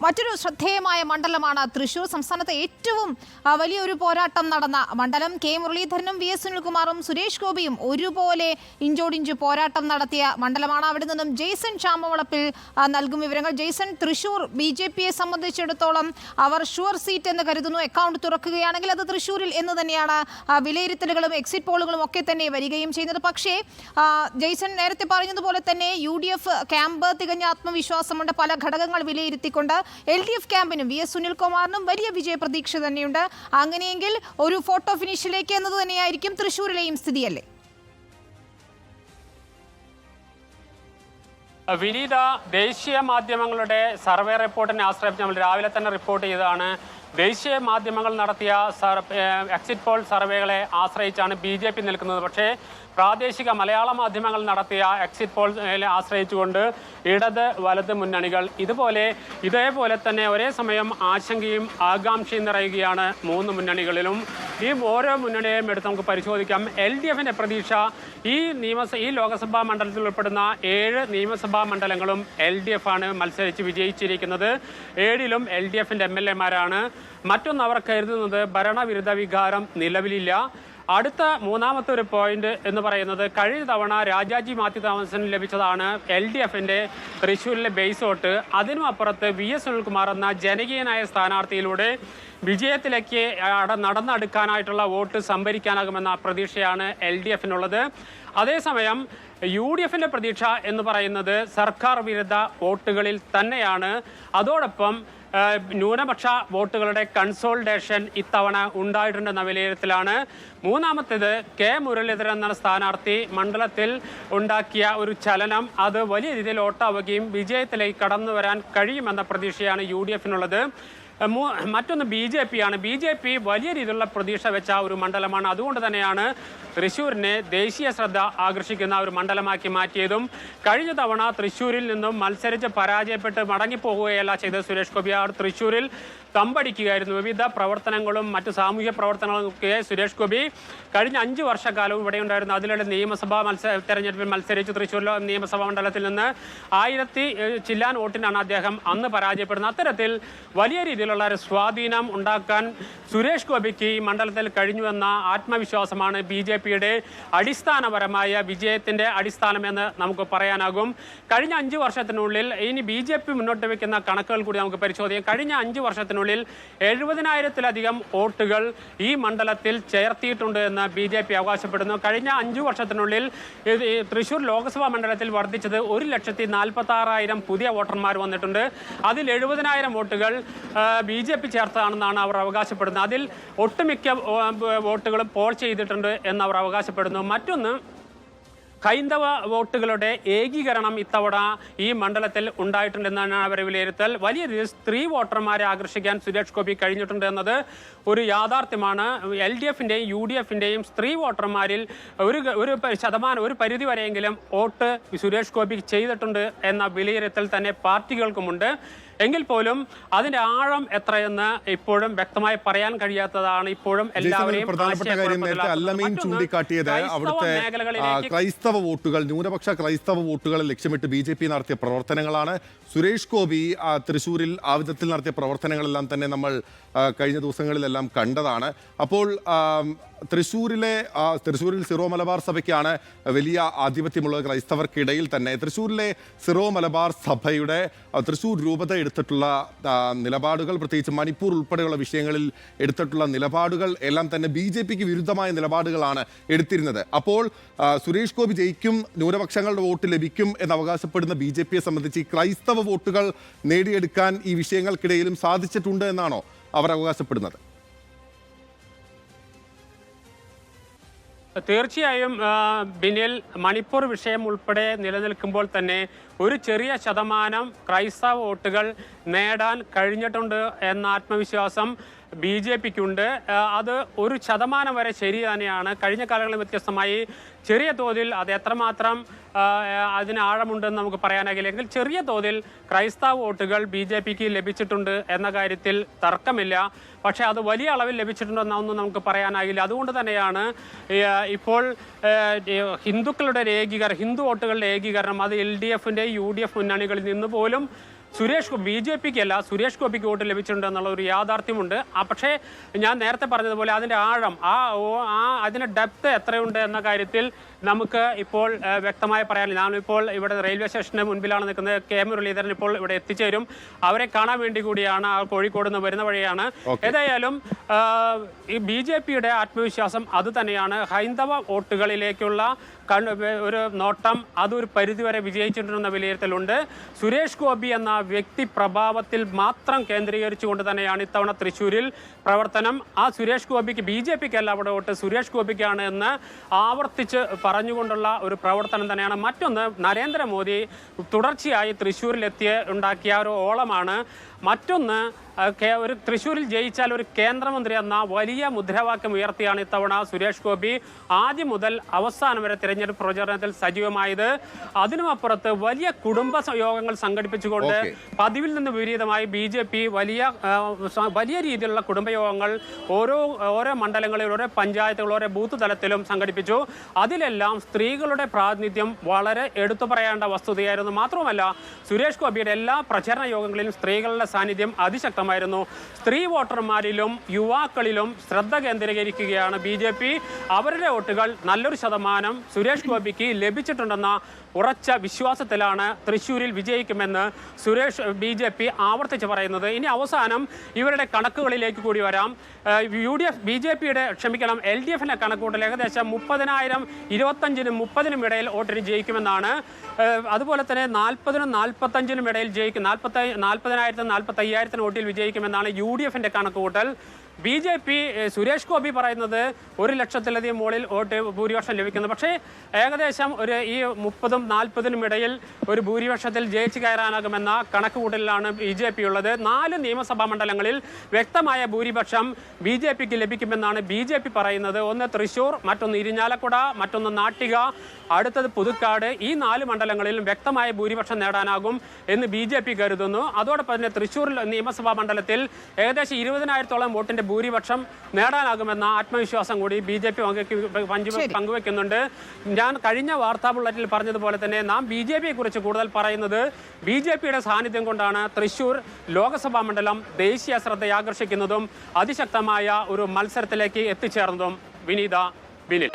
മറ്റൊരു ശ്രദ്ധേയമായ മണ്ഡലമാണ് തൃശൂർ. സംസ്ഥാനത്തെ ഏറ്റവും വലിയൊരു പോരാട്ടം നടന്ന മണ്ഡലം. കെ മുരളീധരനും വി എസ് സുനിൽകുമാറും സുരേഷ് ഗോപിയും ഒരുപോലെ ഇഞ്ചോടിഞ്ച് പോരാട്ടം നടത്തിയ മണ്ഡലമാണ്. അവിടെ നിന്നും ജെയ്സൺ ചാമവളപ്പിൽ നൽകും വിവരങ്ങൾ. ജെയ്സൺ, തൃശൂർ BJPയെ സംബന്ധിച്ചിടത്തോളം അവർ ഷുവർ സീറ്റ് എന്ന് കരുതുന്നു. അക്കൗണ്ട് തുറക്കുകയാണെങ്കിൽ അത് തൃശൂരിൽ എന്ന് തന്നെയാണ് വിലയിരുത്തലുകളും എക്സിറ്റ് പോളുകളും ഒക്കെ തന്നെ വരികയും ചെയ്യുന്നത്. പക്ഷേ ജെയ്സൺ നേരത്തെ പറഞ്ഞതുപോലെ തന്നെ UDF ക്യാമ്പ് തികഞ്ഞ ആത്മവിശ്വാസമുണ്ട്. പല ഘടകങ്ങൾ വിലയിരുത്തിക്കൊണ്ട് LDF ക്യാമ്പിനും വി എസ് സുനിൽകുമാറിനും വലിയ വിജയപ്രതീക്ഷ തന്നെയുണ്ട്. അങ്ങനെയെങ്കിൽ ഒരു ഫോട്ടോ ഫിനിഷിലേക്ക് എന്നത് തന്നെയായിരിക്കും തൃശ്ശൂരിലെയും സ്ഥിതിയല്ലേ? വിനീത, ദേശീയ മാധ്യമങ്ങളുടെ സർവേ റിപ്പോർട്ടിനെ ആശ്രയിച്ച് നമ്മൾ രാവിലെ തന്നെ റിപ്പോർട്ട് ചെയ്തതാണ്. ദേശീയ മാധ്യമങ്ങൾ നടത്തിയ എക്സിറ്റ് പോൾ സർവേകളെ ആശ്രയിച്ചാണ് BJP നിൽക്കുന്നത്. പക്ഷേ പ്രാദേശിക മലയാള മാധ്യമങ്ങൾ നടത്തിയ എക്സിറ്റ് പോളിനെ ആശ്രയിച്ചുകൊണ്ട് ഇടത് വലത് മുന്നണികൾ ഇതേപോലെ തന്നെ ഒരേ സമയം ആശങ്കയും ആകാംക്ഷയും നിറയുകയാണ് മൂന്ന് മുന്നണികളിലും. ഈ ഓരോ മുന്നണിയെയും എടുത്ത് നമുക്ക് പരിശോധിക്കാം. LDFിൻ്റെ പ്രതീക്ഷ ഈ ലോക്സഭാ മണ്ഡലത്തിൽ ഉൾപ്പെടുന്ന 7 നിയമസഭാ മണ്ഡലങ്ങളും LDF ആണ് മത്സരിച്ച് വിജയിച്ചിരിക്കുന്നത്. 7ലും LDFിൻ്റെ MLAമാരാണ്. മറ്റൊന്ന് അവർ കരുതുന്നത് ഭരണവിരുദ്ധ വികാരം നിലവിലില്ല. അടുത്ത മൂന്നാമത്തെ ഒരു പോയിന്റ് എന്ന് പറയുന്നത് കഴിഞ്ഞ തവണ രാജാജി മാത്യു തോമസിന് ലഭിച്ചതാണ് LDFിൻ്റെ തൃശ്ശൂരിലെ ബേസ് വോട്ട്. അതിനും അപ്പുറത്ത് വി എസ് സുനിൽകുമാർ എന്ന ജനകീയനായ സ്ഥാനാർത്ഥിയിലൂടെ വിജയത്തിലേക്ക് നടന്നെടുക്കാനായിട്ടുള്ള വോട്ട് സംഭരിക്കാനാകുമെന്ന പ്രതീക്ഷയാണ് LDFിനുള്ളത്. അതേസമയം UDFിൻ്റെ പ്രതീക്ഷ എന്ന് പറയുന്നത് സർക്കാർ വിരുദ്ധ വോട്ടുകളിൽ തന്നെയാണ്. അതോടൊപ്പം ന്യൂനപക്ഷ വോട്ടുകളുടെ കൺസോളിഡേഷൻ ഇത്തവണ ഉണ്ടായിട്ടുണ്ടെന്ന വിലയിരുത്തലാണ്. മൂന്നാമത്തേത് കെ മുരളീധരൻ എന്ന സ്ഥാനാർത്ഥി മണ്ഡലത്തിൽ ഉണ്ടാക്കിയ ഒരു ചലനം അത് വലിയ രീതിയിൽ വോട്ടാവുകയും വിജയത്തിലേക്ക് കടന്നു വരാൻ കഴിയുമെന്ന പ്രതീക്ഷയാണ് UDFിനുള്ളത്. മറ്റൊന്ന് BJP ആണ്. BJP വലിയ രീതിയിലുള്ള പ്രതീക്ഷ വെച്ച ഒരു മണ്ഡലമാണ്. അതുകൊണ്ട് തന്നെയാണ് തൃശ്ശൂരിനെ ദേശീയ ശ്രദ്ധ ആകർഷിക്കുന്ന ഒരു മണ്ഡലമാക്കി മാറ്റിയതും. കഴിഞ്ഞ തവണ തൃശ്ശൂരിൽ നിന്നും മത്സരിച്ച് പരാജയപ്പെട്ട് മടങ്ങിപ്പോകുകയല്ല ചെയ്തത് സുരേഷ് ഗോപി. തൃശ്ശൂരിൽ തമ്പടിക്കുകയായിരുന്നു. വിവിധ പ്രവർത്തനങ്ങളും മറ്റ് സാമൂഹ്യ പ്രവർത്തനങ്ങളൊക്കെ സുരേഷ് ഗോപി കഴിഞ്ഞ 5 വർഷക്കാലവും ഇവിടെ ഉണ്ടായിരുന്നു. അതിലൂടെ നിയമസഭാ തെരഞ്ഞെടുപ്പിൽ മത്സരിച്ച് തൃശ്ശൂരിലെ നിയമസഭാ മണ്ഡലത്തിൽ നിന്ന് 1000 ചില്ലാൻ വോട്ടിനാണ് അദ്ദേഹം അന്ന് പരാജയപ്പെടുന്നത്. അത്തരത്തിൽ വലിയ രീതിയിലുള്ള ഒരു സ്വാധീനം ഉണ്ടാക്കാൻ സുരേഷ് ഗോപിക്ക് ഈ മണ്ഡലത്തിൽ കഴിഞ്ഞുവെന്ന ആത്മവിശ്വാസമാണ് BJPയുടെ അടിസ്ഥാനപരമായ വിജയത്തിൻ്റെ അടിസ്ഥാനമെന്ന് നമുക്ക് പറയാനാകും. കഴിഞ്ഞ 5 വർഷത്തിനുള്ളിൽ ഇനി BJP മുന്നോട്ട് വയ്ക്കുന്ന കണക്കുകൾ കൂടി നമുക്ക് പരിശോധിക്കാം. കഴിഞ്ഞ 5 വർഷത്തിനുള്ളിൽ 70,000-ലധികം വോട്ടുകൾ ഈ മണ്ഡലത്തിൽ ചേർത്തിയിട്ടുണ്ട് എന്ന് BJP അവകാശപ്പെടുന്നു. കഴിഞ്ഞ 5 വർഷത്തിനുള്ളിൽ തൃശ്ശൂർ ലോക്സഭാ മണ്ഡലത്തിൽ വർദ്ധിച്ചത് 1,46,000 പുതിയ വോട്ടർമാർ വന്നിട്ടുണ്ട്. അതിൽ 70,000 വോട്ടുകൾ BJP ചേർത്തതാണെന്നാണ് അവർ അവകാശപ്പെടുന്നത്. അതിൽ ഒട്ടുമിക്ക വോട്ടുകളും പോൾ ചെയ്തിട്ടുണ്ട് എന്ന് അവർ അവകാശപ്പെടുന്നു. മറ്റൊന്ന് ഹൈന്ദവ വോട്ടുകളുടെ ഏകീകരണം ഇത്തവണ ഈ മണ്ഡലത്തിൽ ഉണ്ടായിട്ടുണ്ടെന്നാണ് അവരെ വിലയിരുത്തൽ. വലിയ രീതിയിൽ സ്ത്രീ വോട്ടർമാരെ ആകർഷിക്കാൻ സുരേഷ് ഗോപി കഴിഞ്ഞിട്ടുണ്ട് എന്നത് ഒരു യാഥാർത്ഥ്യമാണ്. LDFിൻ്റെയും UDFിൻ്റെയും സ്ത്രീ വോട്ടർമാരിൽ ഒരു പരിധി വരെയെങ്കിലും വോട്ട് സുരേഷ് ഗോപി ചെയ്തിട്ടുണ്ട് എന്ന വിലയിരുത്തൽ തന്നെ പാർട്ടികൾക്കുമുണ്ട്. എങ്കിൽ പോലും അതിന്റെ ആഴം എത്രയെന്ന് ഇപ്പോഴും വ്യക്തമായി പറയാൻ കഴിയാത്തതാണ്. ഇപ്പോഴും എല്ലാവരെയും പ്രധാനപ്പെട്ട കാര്യം നേരത്തെ അല്ലമീൻ ചൂണ്ടിക്കാട്ടിയത് അവിടുത്തെ ക്രൈസ്തവ വോട്ടുകൾ, ന്യൂനപക്ഷ ക്രൈസ്തവ വോട്ടുകളെ ലക്ഷ്യമിട്ട് BJP നടത്തിയ പ്രവർത്തനങ്ങളാണ്. സുരേഷ് ഗോപി തൃശ്ശൂരിൽ ആ വിധത്തിൽ നടത്തിയ പ്രവർത്തനങ്ങളെല്ലാം തന്നെ നമ്മൾ കഴിഞ്ഞ ദിവസങ്ങളിലെല്ലാം കണ്ടതാണ്. അപ്പോൾ തൃശ്ശൂരിൽ സിറോ മലബാർ സഭയ്ക്കാണ് വലിയ ആധിപത്യമുള്ളത് ക്രൈസ്തവർക്കിടയിൽ തന്നെ. തൃശ്ശൂരിലെ സിറോ മലബാർ സഭയുടെ തൃശ്ശൂർ രൂപത എടുത്തിട്ടുള്ള നിലപാടുകൾ, പ്രത്യേകിച്ച് മണിപ്പൂർ ഉൾപ്പെടെയുള്ള വിഷയങ്ങളിൽ എടുത്തിട്ടുള്ള നിലപാടുകൾ എല്ലാം തന്നെ BJPക്ക് വിരുദ്ധമായ നിലപാടുകളാണ് എടുത്തിരുന്നത്. അപ്പോൾ സുരേഷ് ഗോപി ജയിക്കും, ന്യൂനപക്ഷങ്ങളുടെ വോട്ട് ലഭിക്കും എന്ന് അവകാശപ്പെടുന്ന BJPയെ സംബന്ധിച്ച് ഈ ക്രൈസ്തവ വോട്ടുകൾ നേടിയെടുക്കാൻ ഈ വിഷയങ്ങൾക്കിടയിലും സാധിച്ചിട്ടുണ്ട് എന്നാണോ അവർ അവകാശപ്പെടുന്നത്? തീർച്ചയായും ബിനിൽ, മണിപ്പൂർ വിഷയം ഉൾപ്പെടെ നിലനിൽക്കുമ്പോൾ തന്നെ ഒരു ചെറിയ ശതമാനം ക്രൈസ്തവ വോട്ടുകൾ നേടാൻ കഴിഞ്ഞിട്ടുണ്ട് എന്ന ആത്മവിശ്വാസം BJPക്കുണ്ട്. അത് 1% വരെ ശരി തന്നെയാണ്. കഴിഞ്ഞ കാലങ്ങളിൽ വ്യത്യസ്തമായി ചെറിയ തോതിൽ അത് എത്രമാത്രം അതിന് ആഴമുണ്ടെന്ന് നമുക്ക് പറയാനാകില്ലെങ്കിൽ ചെറിയ തോതിൽ ക്രൈസ്തവ വോട്ടുകൾ BJPക്ക് ലഭിച്ചിട്ടുണ്ട് എന്ന കാര്യത്തിൽ തർക്കമില്ല. പക്ഷേ അത് വലിയ അളവിൽ ലഭിച്ചിട്ടുണ്ടെന്നൊന്നും നമുക്ക് പറയാനാകില്ല. അതുകൊണ്ട് തന്നെയാണ് ഇപ്പോൾ ഹിന്ദു വോട്ടുകളുടെ ഏകീകരണം അത് LDFിൻ്റെ UDF മുന്നണികളിൽ നിന്ന് പോലും BJPക്ക് അല്ല സുരേഷ് ഗോപിക്ക് വോട്ട് ലഭിച്ചിട്ടുണ്ട് എന്നുള്ള ഒരു യാഥാർത്ഥ്യമുണ്ട്. പക്ഷേ ഞാൻ നേരത്തെ പറഞ്ഞതുപോലെ അതിൻ്റെ ആഴം അതിൻ്റെ ഡെപ്ത് എത്രയുണ്ട് എന്ന കാര്യത്തിൽ നമുക്ക് ഇപ്പോൾ വ്യക്തമായി പറയാനില്ല. ഞാനിപ്പോൾ ഇവിടെ റെയിൽവേ സ്റ്റേഷന് മുൻപിലാണ് നിൽക്കുന്നത്. കെ മുരളീധരൻ ഇപ്പോൾ ഇവിടെ എത്തിച്ചേരും. അവരെ കാണാൻ വേണ്ടി കൂടിയാണ്, കോഴിക്കോട് നിന്ന് വരുന്ന വഴിയാണ്. ഏതായാലും ഈ BJPയുടെ ആത്മവിശ്വാസം അത് തന്നെയാണ്. ഹൈന്ദവ വോട്ടുകളിലേക്കുള്ള ഒരു നോട്ടം അതൊരു പരിധിവരെ വിജയിച്ചിട്ടുണ്ടെന്ന വിലയിരുത്തലുണ്ട്. സുരേഷ് ഗോപി എന്ന വ്യക്തി പ്രഭാവത്തിൽ മാത്രം കേന്ദ്രീകരിച്ചുകൊണ്ട് തന്നെയാണ് ഇത്തവണ തൃശ്ശൂരിൽ പ്രവർത്തനം. ആ സുരേഷ് ഗോപിക്ക് BJPക്കല്ല അവിടെ വോട്ട്, സുരേഷ് ഗോപിക്കാണ് എന്ന് ആവർത്തിച്ച് പറഞ്ഞുകൊണ്ടുള്ള ഒരു പ്രവർത്തനം തന്നെയാണ്. മറ്റൊന്ന്, നരേന്ദ്രമോദി തുടർച്ചയായി തൃശ്ശൂരിലെത്തിയ ഉണ്ടാക്കിയ ഒരു ഓളമാണ്. മറ്റൊന്ന്, ഒരു തൃശ്ശൂരിൽ ജയിച്ചാൽ ഒരു കേന്ദ്രമന്ത്രി എന്ന വലിയ മുദ്രാവാക്യം ഉയർത്തിയാണ് ഇത്തവണ സുരേഷ് ഗോപി ആദ്യം മുതൽ അവസാനം വരെ തിരഞ്ഞെടുപ്പ് പ്രചരണത്തിൽ സജീവമായത്. അതിനുമപ്പുറത്ത് വലിയ കുടുംബ യോഗങ്ങൾ സംഘടിപ്പിച്ചുകൊണ്ട് പതിവിൽ നിന്ന് വിപരീതമായി BJP വലിയ രീതിയിലുള്ള കുടുംബയോഗങ്ങൾ ഓരോ മണ്ഡലങ്ങളിൽ, ഓരോ പഞ്ചായത്തുകൾ, ഓരോ ബൂത്ത് തലത്തിലും സംഘടിപ്പിച്ചു. അതിലെല്ലാം സ്ത്രീകളുടെ പ്രാതിനിധ്യം വളരെ എടുത്തു പറയേണ്ട വസ്തുതയായിരുന്നു. മാത്രമല്ല, സുരേഷ് ഗോപിയുടെ എല്ലാ പ്രചരണ യോഗങ്ങളിലും സ്ത്രീകളുടെ സാന്നിധ്യം അതിശക്തമായിരുന്നു. സ്ത്രീ വോട്ടർമാരിലും യുവാക്കളിലും ശ്രദ്ധ കേന്ദ്രീകരിക്കുകയാണ് BJP. അവരുടെ വോട്ടുകൾ നല്ലൊരു ശതമാനം സുരേഷ് ഗോപിക്ക് ലഭിച്ചിട്ടുണ്ടെന്ന ഉറച്ച വിശ്വാസത്തിലാണ് തൃശ്ശൂരിൽ വിജയിക്കുമെന്ന് BJP ആവർത്തിച്ച് പറയുന്നത്. ഇനി അവസാനം ഇവരുടെ കണക്കുകളിലേക്ക് കൂടി വരാം. BJPയുടെ LDFിന്റെ കണക്കുകൂട്ടൽ ഏകദേശം 30,000, 25,000, 30,000 ഇടയിൽ വോട്ടിന് ജയിക്കുമെന്നാണ്. അതുപോലെ തന്നെ 40,000, 45,000 ഇടയിൽ ജയിക്കും. 40,000, 45,000 വോട്ടിൽ വിജയിക്കുമെന്നാണ് UDFിന്റെ കണക്കുകൂട്ടൽ. BJP സുരേഷ് ഗോപി പറയുന്നത് 1,00,000-ലധികം മുകളിൽ വോട്ട് ഭൂരിപക്ഷം ലഭിക്കുന്നു. പക്ഷേ ഏകദേശം ഈ 30,000-40,000 ഇടയിൽ ഒരു ഭൂരിപക്ഷത്തിൽ ജയിച്ചു കയറാനാകുമെന്ന കണക്കുകൂട്ടലിലാണ് BJP ഉള്ളത്. 4 നിയമസഭാ മണ്ഡലങ്ങളിൽ വ്യക്തമായ ഭൂരിപക്ഷം BJPക്ക് ലഭിക്കുമെന്നാണ് BJP പറയുന്നത്. ഒന്ന് തൃശ്ശൂർ, മറ്റൊന്ന് ഇരിഞ്ഞാലക്കുട, മറ്റൊന്ന് നാട്ടിക, അടുത്തത് പുതുക്കാട്. ഈ 4 മണ്ഡലങ്ങളിലും വ്യക്തമായ ഭൂരിപക്ഷം നേടാനാകും എന്ന് BJP കരുതുന്നു. അതോടൊപ്പം തന്നെ തൃശ്ശൂർ നിയമസഭാ മണ്ഡലത്തിൽ ഏകദേശം 20,000-ഓളം വോട്ടിന്റെ ഭൂരിപക്ഷം നേടാനാകുമെന്ന ആത്മവിശ്വാസം കൂടി BJP പങ്കുവെക്കുന്നുണ്ട്. ഞാൻ കഴിഞ്ഞ വാർത്താ ബുള്ളറ്റിൽ പറഞ്ഞതുപോലെ തന്നെ നാം BJPയെ കുറിച്ച് കൂടുതൽ പറയുന്നത് BJPയുടെ സാന്നിധ്യം കൊണ്ടാണ് തൃശ്ശൂർ ലോക്സഭാ മണ്ഡലം ദേശീയ ശ്രദ്ധയാകർഷിക്കുന്നതും അതിശക്തമായ ഒരു മത്സരത്തിലേക്ക് എത്തിച്ചേർന്നതും. വിനീത, ബിനിൽ.